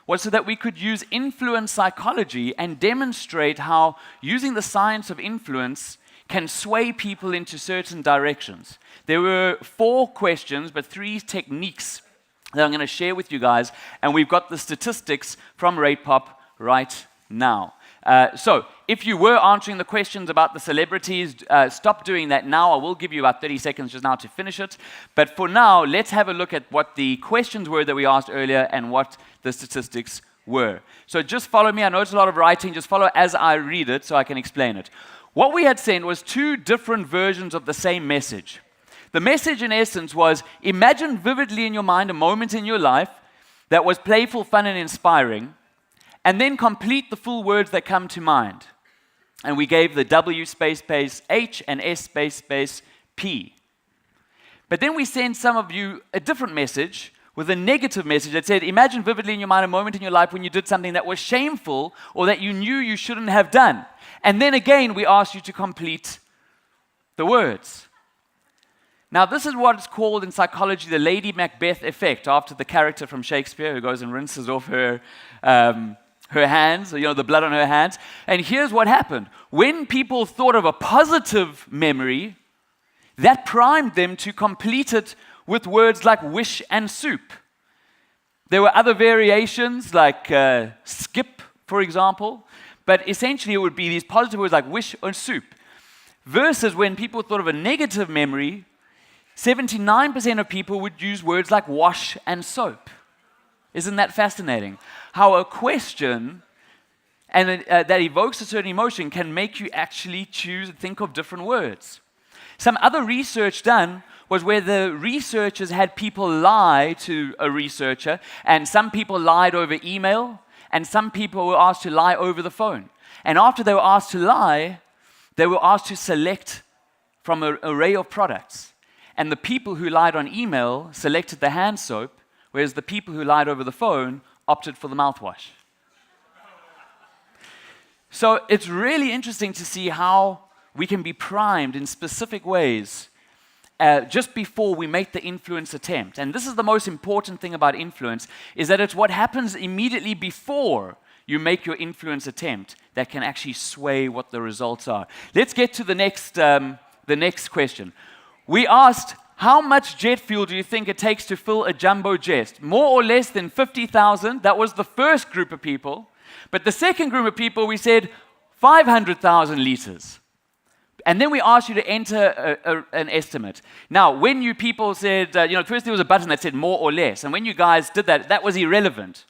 was so that we could use influence psychology and demonstrate how using the science of influence can sway people into certain directions. There were 4 questions, but 3 techniques that I'm going to share with you guys, and we've got the statistics from Raypop right now. So, if you were answering the questions about the celebrities, stop doing that now. I will give you about 30 seconds just now to finish it. But for now, let's have a look at what the questions were that we asked earlier and what the statistics were. So just follow me. I know it's a lot of writing. Just follow as I read it so I can explain it. What we had sent was 2 different versions of the same message. The message, in essence, was imagine vividly in your mind a moment in your life that was playful, fun, and inspiring, and then complete the full words that come to mind. And we gave the W space H and S space P. But then we sent some of you a different message with a negative message that said, imagine vividly in your mind a moment in your life when you did something that was shameful or that you knew you shouldn't have done. And then again, we asked you to complete the words. Now, this is what is called in psychology the Lady Macbeth effect, after the character from Shakespeare who goes and rinses off her hands, the blood on her hands. And here's what happened. When people thought of a positive memory, that primed them to complete it with words like wish and soup. There were other variations like skip, for example, but essentially it would be these positive words like wish or soup. Versus when people thought of a negative memory, 79% of people would use words like wash and soap. Isn't that fascinating? How a question that evokes a certain emotion can make you actually choose and think of different words. Some other research done was where the researchers had people lie to a researcher, and some people lied over email, and some people were asked to lie over the phone. And after they were asked to lie, they were asked to select from an array of products. And the people who lied on email selected the hand soap, whereas the people who lied over the phone opted for the mouthwash. So it's really interesting to see how we can be primed in specific ways just before we make the influence attempt. And this is the most important thing about influence, is that it's what happens immediately before you make your influence attempt that can actually sway what the results are. Let's get to the next question. We asked, how much jet fuel do you think it takes to fill a jumbo jet? More or less than 50,000. That was the first group of people. But the second group of people, we said 500,000 liters. And then we asked you to enter an estimate. Now, when you people said, first there was a button that said more or less. And when you guys did that, that was irrelevant.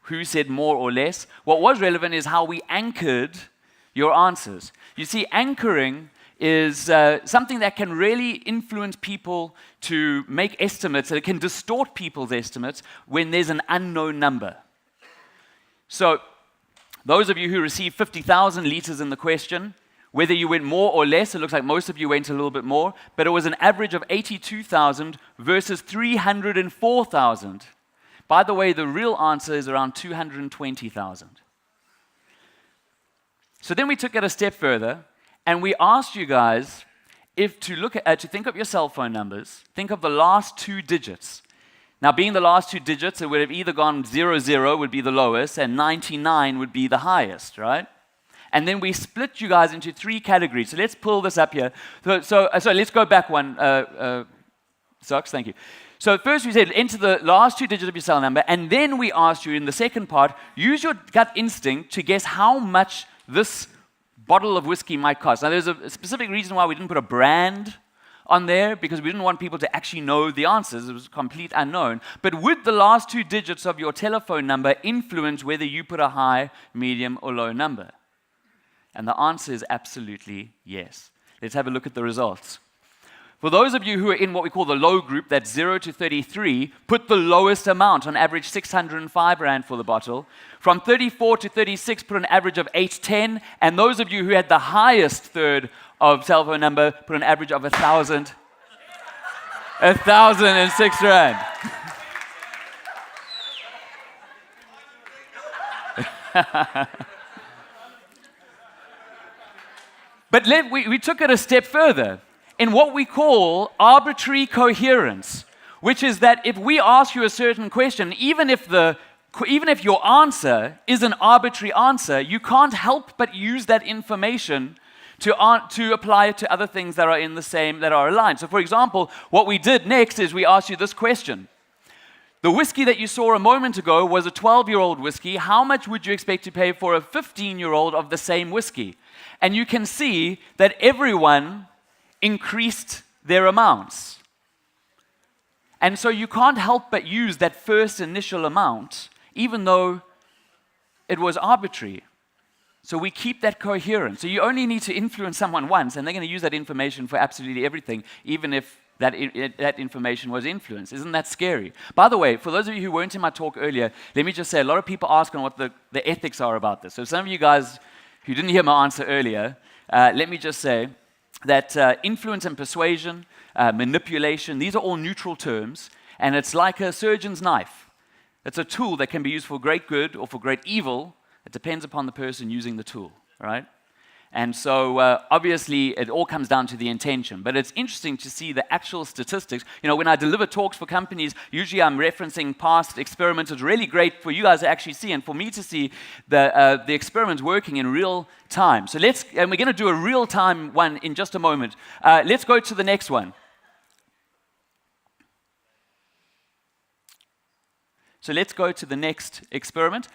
Who said more or less? What was relevant is how we anchored your answers. You see, anchoring is something that can really influence people to make estimates, and it can distort people's estimates when there's an unknown number. So, those of you who received 50,000 liters in the question, whether you went more or less, it looks like most of you went a little bit more, but it was an average of 82,000 versus 304,000. By the way, the real answer is around 220,000. So then we took it a step further, and we asked you guys, to think of your cell phone numbers, think of the last 2 digits. Now, being the last 2 digits, it would have either gone 00 would be the lowest, and 99 would be the highest, right? And then we split you guys into 3 categories. So let's pull this up here. So let's go back one. Socks, thank you. So first we said enter the last 2 digits of your cell number, and then we asked you in the second part, use your gut instinct to guess how much this bottle of whiskey might cost. Now there's a specific reason why we didn't put a brand on there, because we didn't want people to actually know the answers. It was complete unknown. But would the last 2 digits of your telephone number influence whether you put a high, medium, or low number? And the answer is absolutely yes. Let's have a look at the results. For those of you who are in what we call the low group, that's 0 to 33, put the lowest amount, on average 605 Rand for the bottle. From 34 to 36, put an average of 810. And those of you who had the highest third of cell phone number, put an average of 1,006 Rand. But we took it a step further in what we call arbitrary coherence, which is that if we ask you a certain question, even if your answer is an arbitrary answer, you can't help but use that information to apply it to other things that are in the same, that are aligned. So for example, what we did next is we asked you this question. The whiskey that you saw a moment ago was a 12-year-old whiskey. How much would you expect to pay for a 15-year-old of the same whiskey? And you can see that everyone increased their amounts. And so you can't help but use that first initial amount, even though it was arbitrary. So we keep that coherent. So you only need to influence someone once, and they're going to use that information for absolutely everything, even if that information was influenced. Isn't that scary? By the way, for those of you who weren't in my talk earlier, let me just say, a lot of people ask on what the ethics are about this. So some of you guys who didn't hear my answer earlier, let me just say that influence and persuasion, manipulation, these are all neutral terms, and it's like a surgeon's knife. It's a tool that can be used for great good or for great evil. It depends upon the person using the tool, right? And so obviously it all comes down to the intention, but it's interesting to see the actual statistics. You know, when I deliver talks for companies, usually I'm referencing past experiments. It's really great for you guys to actually see and for me to see the experiments working in real time. So and we're going to do a real time one in just a moment. Let's go to the next one. So let's go to the next experiment.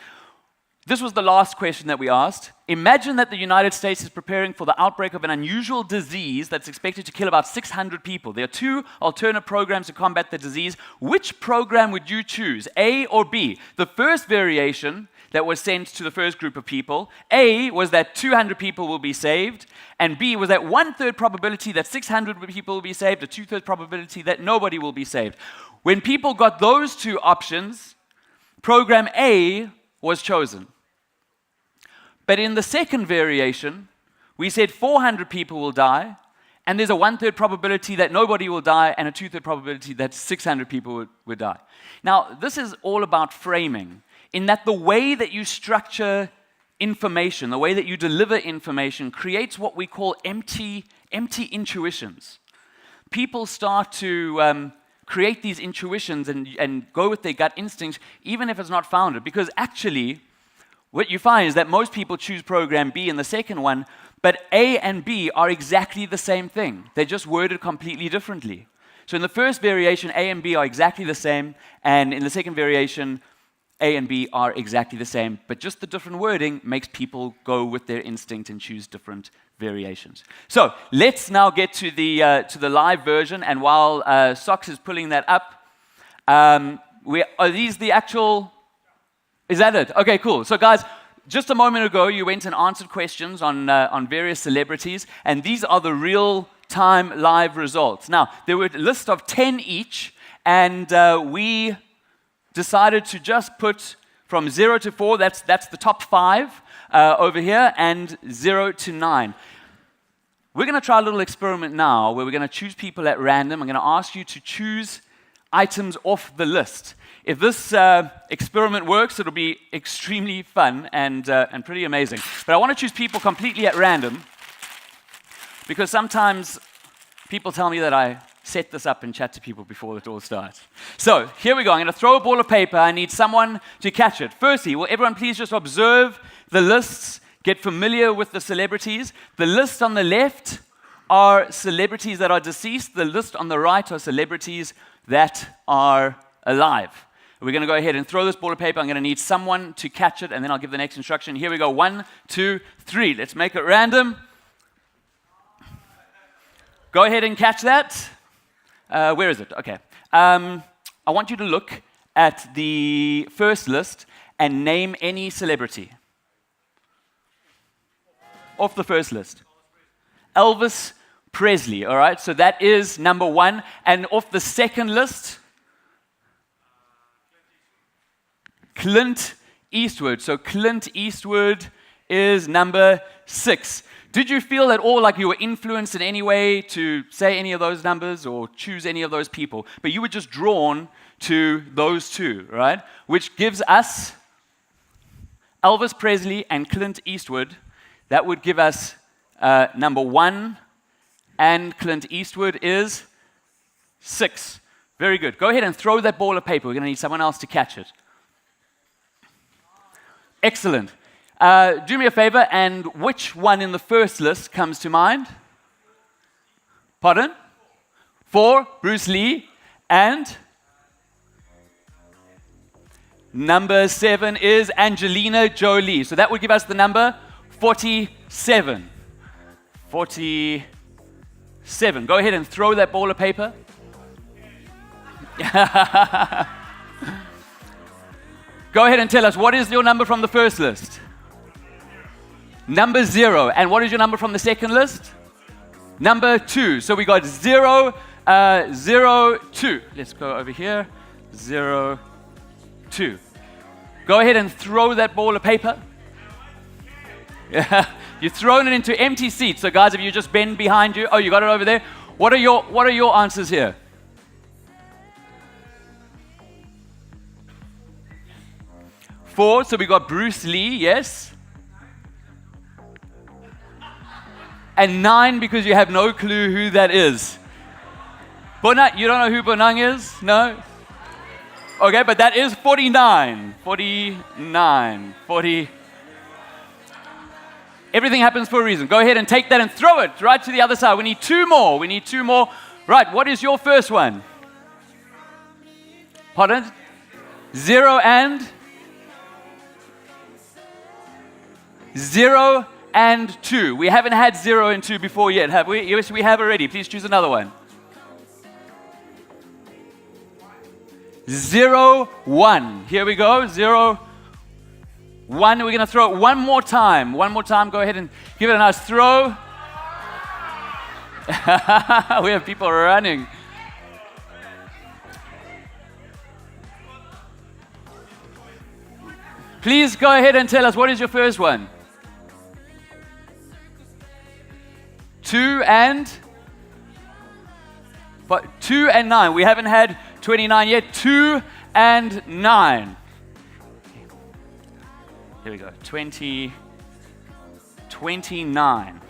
This was the last question that we asked. Imagine that the United States is preparing for the outbreak of an unusual disease that's expected to kill about 600 people. There are 2 alternate programs to combat the disease. Which program would you choose, A or B? The first variation that was sent to the first group of people, A was that 200 people will be saved, and B was that 1/3 probability that 600 people will be saved, a 2/3 probability that nobody will be saved. When people got those 2 options, program A was chosen. But in the second variation, we said 400 people will die, and there's a 1/3 probability that nobody will die, and a 2/3 probability that 600 people would die. Now, this is all about framing, in that the way that you structure information, the way that you deliver information, creates what we call empty intuitions. People start to create these intuitions and go with their gut instincts, even if it's not founded, because actually, what you find is that most people choose program B in the second one, but A and B are exactly the same thing. They're just worded completely differently. So in the first variation, A and B are exactly the same, and in the second variation, A and B are exactly the same, but just the different wording makes people go with their instinct and choose different variations. So let's now get to the live version, and while Socks is pulling that up, are these the actual... Is that it? Okay, cool. So guys, just a moment ago, you went and answered questions on various celebrities, and these are the real-time live results. Now, there were a list of 10 each, and we decided to just put from 0 to 4, that's the top 5 over here, and 0 to 9. We're going to try a little experiment now, where we're going to choose people at random. I'm going to ask you to choose items off the list. If this experiment works, it'll be extremely fun and pretty amazing. But I want to choose people completely at random, because sometimes People tell me that I set this up and chat to people before the tour starts. So here we go. I'm going to throw a ball of paper. I need someone to catch it. Firstly, will everyone please just observe the lists, get familiar with the celebrities. The list on the left are celebrities that are deceased. The list on the right are celebrities that are alive. We're going to go ahead and throw this ball of paper. I'm going to need someone to catch it, and then I'll give the next instruction. Here we go. 1, 2, 3. Let's make it random. Go ahead and catch that. Where is it? Okay. I want you to look at the first list and name any celebrity. Off the first list. Elvis Presley, all right? So that is number 1. And off the second list, Clint Eastwood. So Clint Eastwood is number 6. Did you feel at all like you were influenced in any way to say any of those numbers or choose any of those people? But you were just drawn to those two, right? Which gives us Elvis Presley and Clint Eastwood. That would give us number 1, and Clint Eastwood is 6. Very good. Go ahead and throw that ball of paper. We're going to need someone else to catch it. Excellent. Do me a favor, and which one in the first list comes to mind? Pardon? 4, Bruce Lee, and number 7 is Angelina Jolie. So that would give us the number 47. 47. Go ahead and throw that ball of paper. Go ahead and tell us, what is your number from the first list? Number 0. And what is your number from the second list? Number 2. So we got 0, 0, 2. Let's go over here. 0, 2. Go ahead and throw that ball of paper. You've thrown it into empty seats. So guys, if you just bend behind you, oh, you got it over there. What are your answers here? Four. So we got Bruce Lee, yes. And 9 because you have no clue who that is. Bonang, you don't know who Bonang is? No? Okay, but that is 49. 49. 40. Everything happens for a reason. Go ahead and take that and throw it right to the other side. We need 2 more. We need 2 more. Right, what is your first one? Pardon? 0 and? 0 and 2. We haven't had 0 and 2 before yet, have we? Yes, we have already. Please choose another one. 0, 1. Here we go. 0, 1. We're going to throw it one more time. One more time. Go ahead and give it a nice throw. We have people running. Please go ahead and tell us, what is your first one? 2 and? But 2 and 9. We haven't had 29 yet. 2 and 9. Here we go. 20, 29.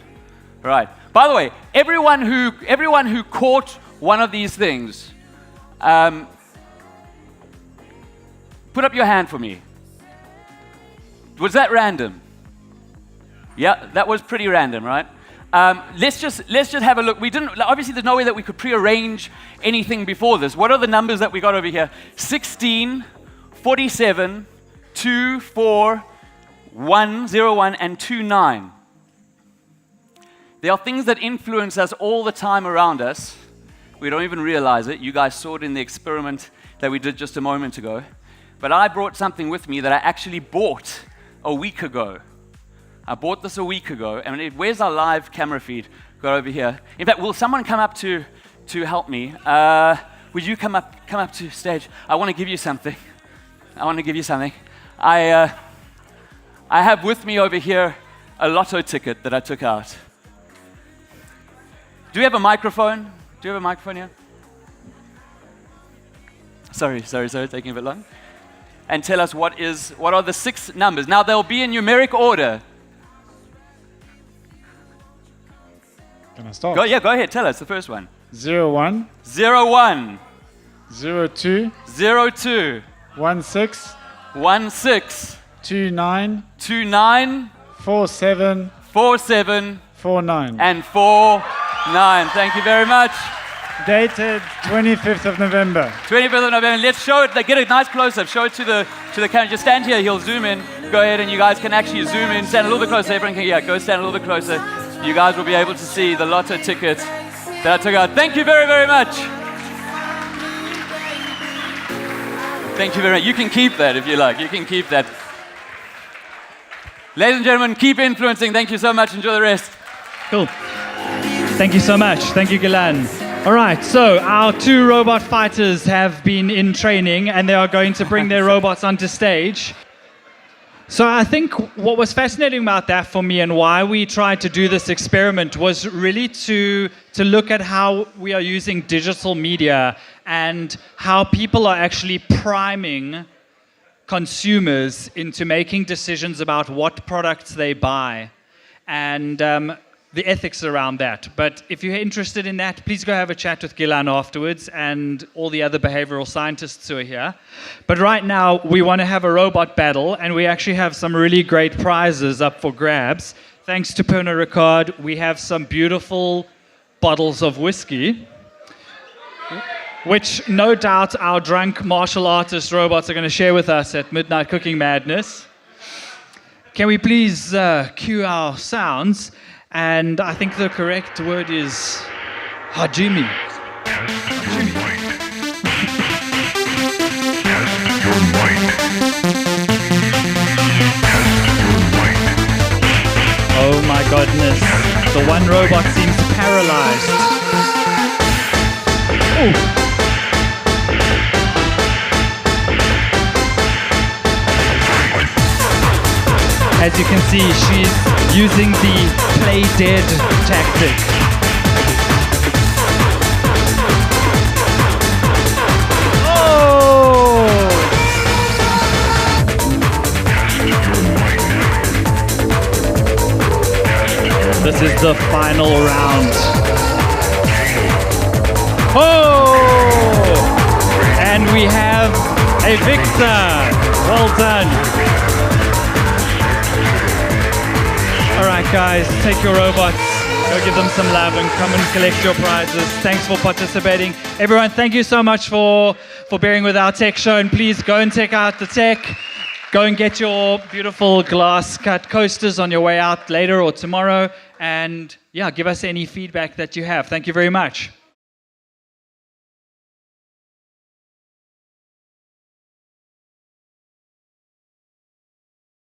Right. By the way, everyone who caught one of these things, put up your hand for me. Was that random? Yeah, that was pretty random, right? Let's just have a look. We didn't, obviously there's no way that we could prearrange anything before this. What are the numbers that we got over here? 16, 47, 2, 4, 1, 0, 1, and 2, 9. There are things that influence us all the time around us. We don't even realize it. You guys saw it in the experiment that we did just a moment ago. But I brought something with me that I actually bought a week ago. I bought this a week ago, and where's our live camera feed? Go over here. In fact, will someone come up to help me? Would you come up to stage? I want to give you something. I have with me over here a lotto ticket that I took out. Do we have a microphone? Do you have a microphone here? Sorry, taking a bit long. And tell us what are the 6 numbers. Now they'll be in numeric order.
Can I start?
Go ahead. Tell us the first one.
01
01
02
02
16
16
29
29
47
47
49.
and 49. Thank you very much.
Dated 25th of November.
25th of November. Let's show it. Get a nice close-up. Show it to the camera. Just stand here. He'll zoom in. Go ahead, and you guys can actually zoom in. Stand a little bit closer. Everyone can. Go stand a little bit closer. You guys will be able to see the lotto ticket that I took out. Thank you very, very much. Thank you very much. You can keep that if you like. You can keep that. Ladies and gentlemen, keep influencing. Thank you so much. Enjoy the rest.
Cool. Thank you so much. Thank you, Gilan. All right, so our 2 robot fighters have been in training and they are going to bring their robots onto stage. So I think what was fascinating about that for me and why we tried to do this experiment was really to look at how we are using digital media and how people are actually priming consumers into making decisions about what products they buy and the ethics around that. But if you're interested in that, please go have a chat with Gilan afterwards and all the other behavioral scientists who are here. But right now, we want to have a robot battle, and we actually have some really great prizes up for grabs. Thanks to Pernod Ricard, we have some beautiful bottles of whiskey, which no doubt our drunk martial artist robots are going to share with us at Midnight Cooking Madness. Can we please cue our sounds? And I think the correct word is Hajime. Oh my goodness. The one robot seems paralyzed. Ooh. As you can see, she's using the play dead tactic. Oh! This is the final round. Oh! And we have a victor. Well done. All right, guys, take your robots, go give them some love and come and collect your prizes. Thanks for participating. Everyone, thank you so much for bearing with our tech show, and please go and check out the tech. Go and get your beautiful glass cut coasters on your way out later or tomorrow, and yeah, give us any feedback that you have. Thank you very much.